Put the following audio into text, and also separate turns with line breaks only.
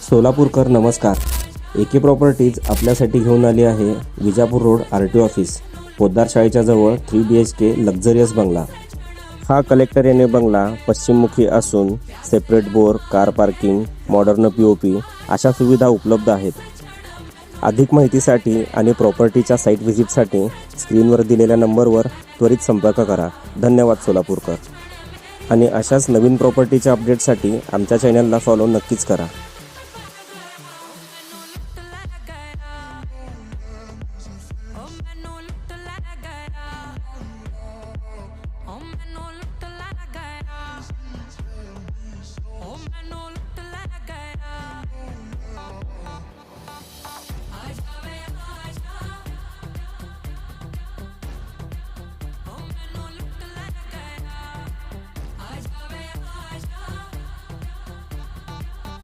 सोलापूरकर नमस्कार. एके प्रॉपर्टीज आपल्यासाठी घेऊन आली आहे Vijapur road RTO office, Poddar शाळेच्या जवळ 3 BHK लक्झरियस बंगला. हा कलेक्टर येणे बंगला पश्चिममुखी असून separate bore, car parking, modern POP अशा सुविधा उपलब्ध आहेत. अधिक माहितीसाठी आणि प्रॉपर्टीच्या साईट व्हिजिटसाठी स्क्रीनवर दिलेल्या नंबरवर त्वरित संपर्क करा. धन्यवाद सोलापूरकर. आणि अशाच नवीन प्रॉपर्टीच्या अपडेटसाठी आमच्या चॅनलला फॉलो नक्कीच करा.